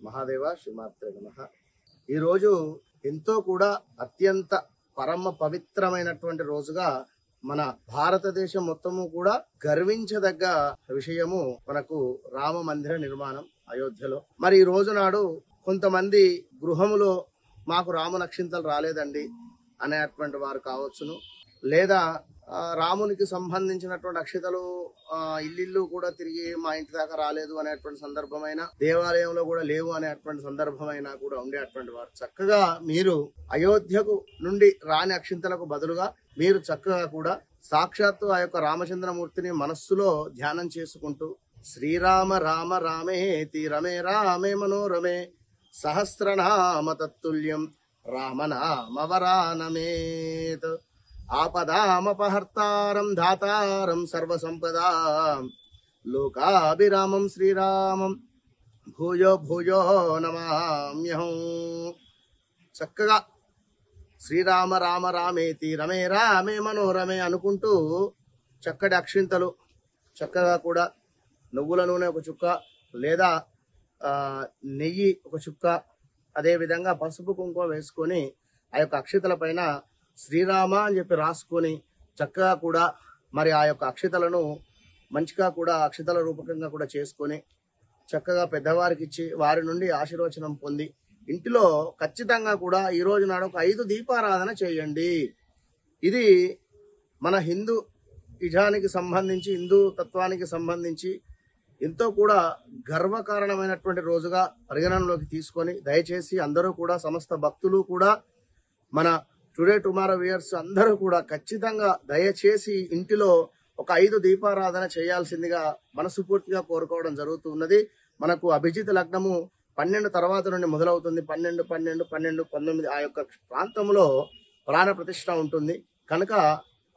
మహాదేవ శ్రీమాత్రే నమః. ఈరోజు ఎంతో కూడా అత్యంత పరమ పవిత్రమైనటువంటి రోజుగా మన భారతదేశం మొత్తము కూడా గర్వించదగ్గ విషయము మనకు రామ మందిర నిర్మాణం అయోధ్యలో. మరి ఈ రోజు నాడు కొంతమంది గృహములో మాకు రామనక్షింతలు రాలేదండి అనేటువంటి వారు కావచ్చును, లేదా రామునికి సంబంధించినటువంటి అక్షతలు ఇల్లు కూడా తిరిగి మా ఇంటి దాకా రాలేదు అనేటువంటి సందర్భమైన, దేవాలయంలో కూడా లేవు అనేటువంటి సందర్భమైనా కూడా ఉండేటువంటి వారు చక్కగా మీరు అయోధ్యకు నుండి రాని అక్షింతలకు బదులుగా మీరు చక్కగా కూడా సాక్షాత్తు ఆ యొక్క రామచంద్రమూర్తిని మనస్సులో ధ్యానం చేసుకుంటూ శ్రీరామ రామ రామేతి రమే రామే మనోరమే సహస్రనామ తత్తుల్యం రామనామవరానమేత్ ఆపదామపహర్తారం ధాతారం సర్వసంపదాం లోకాభిరామం శ్రీరామం భూయో భూయో నమామ్యహం. చక్కగా శ్రీరామ రామ రామేతి రమే రామే మనోరమే అనుకుంటూ చక్కటి అక్షింతలు, చక్కగా కూడా నువ్వుల నూనె ఒక చుక్క, లేదా నెయ్యి ఒక చుక్క, అదేవిధంగా పసుపు కుంకుమ వేసుకొని ఆ యొక్క అక్షితల పైన శ్రీరామ అని చెప్పి రాసుకొని చక్కగా కూడా మరి ఆ యొక్క అక్షితలను మంచిగా కూడా అక్షితల రూపకంగా కూడా చేసుకొని చక్కగా పెద్దవారికి ఇచ్చి వారి నుండి ఆశీర్వచనం పొంది ఇంటిలో ఖచ్చితంగా కూడా ఈ రోజు నాడు ఒక 5 దీపారాధన చేయండి. ఇది మన హిందూ ఇజానికి సంబంధించి, హిందూ తత్వానికి సంబంధించి ఎంతో కూడా గర్వకారణమైనటువంటి రోజుగా పరిగణనలోకి తీసుకొని దయచేసి అందరూ కూడా సమస్త భక్తులు కూడా మన టుడే టుమారో వ్యూయర్స్ అందరూ కూడా ఖచ్చితంగా దయచేసి ఇంటిలో ఒక 5 దీపారాధన చేయాల్సిందిగా మనస్ఫూర్తిగా కోరుకోవడం జరుగుతున్నది. మనకు అభిజిత్ లగ్నము 12 తర్వాత నుండి మొదలవుతుంది. 12, 12, 12, 19 ఆ యొక్క ప్రాంతంలో ప్రాణ ప్రతిష్ఠ ఉంటుంది కనుక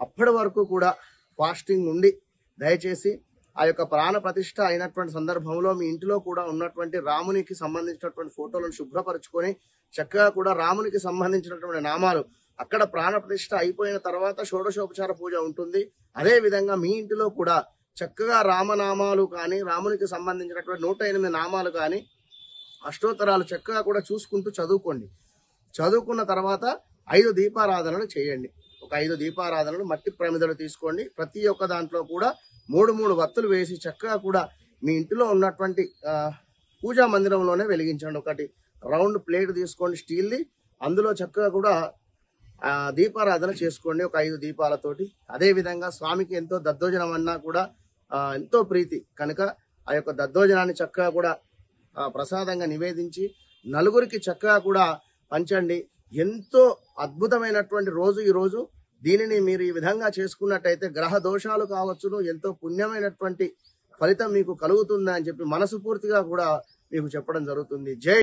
అప్పటి వరకు కూడా ఫాస్టింగ్ ఉండి దయచేసి ఆ యొక్క ప్రాణ ప్రతిష్ఠ అయినటువంటి సందర్భంలో మీ ఇంటిలో కూడా ఉన్నటువంటి రామునికి సంబంధించినటువంటి ఫోటోలను శుభ్రపరచుకొని చక్కగా కూడా రామునికి సంబంధించినటువంటి నామాలు అక్కడ ప్రాణ ప్రతిష్ఠ అయిపోయిన తర్వాత షోడశోపచార పూజ ఉంటుంది. అదే విధంగా మీ ఇంటిలో కూడా చక్కగా రామనామాలు కానీ, రామునికి సంబంధించినటువంటి 108 నామాలు కానీ, అష్టోత్తరాలు చక్కగా కూడా చూసుకుంటూ చదువుకోండి. చదువుకున్న తర్వాత 5 దీపారాధనలు చేయండి. ఒక 5 దీపారాధనలు మట్టి ప్రమిదలు తీసుకోండి. ప్రతి ఒక్క దాంట్లో కూడా 3 వత్తులు వేసి చక్కగా కూడా మీ ఇంటిలో ఉన్నటువంటి పూజా మందిరంలోనే వెలిగించండి. ఒకటి రౌండ్ ప్లేట్ తీసుకోండి స్టీల్ది, అందులో చక్కగా కూడా దీపారాధన చేసుకోండి ఒక 5 దీపాలతోటి. అదే విధంగా స్వామికి ఎంతో దద్దోజనం అన్నా కూడా ఎంతో ప్రీతి కనుక ఆ యొక్క దద్దోజనాన్ని చక్కగా కూడా ప్రసాదంగా నివేదించి నలుగురికి చక్కగా కూడా పంచండి. ఎంతో అద్భుతమైనటువంటి రోజు ఈ రోజు. దీనిని మీరు ఈ విధంగా చేసుకున్నట్టయితే గ్రహ దోషాలు కావచ్చును, ఎంతో పుణ్యమైనటువంటి ఫలితం మీకు కలుగుతుందని చెప్పి మనస్ఫూర్తిగా కూడా మీకు చెప్పడం జరుగుతుంది. జై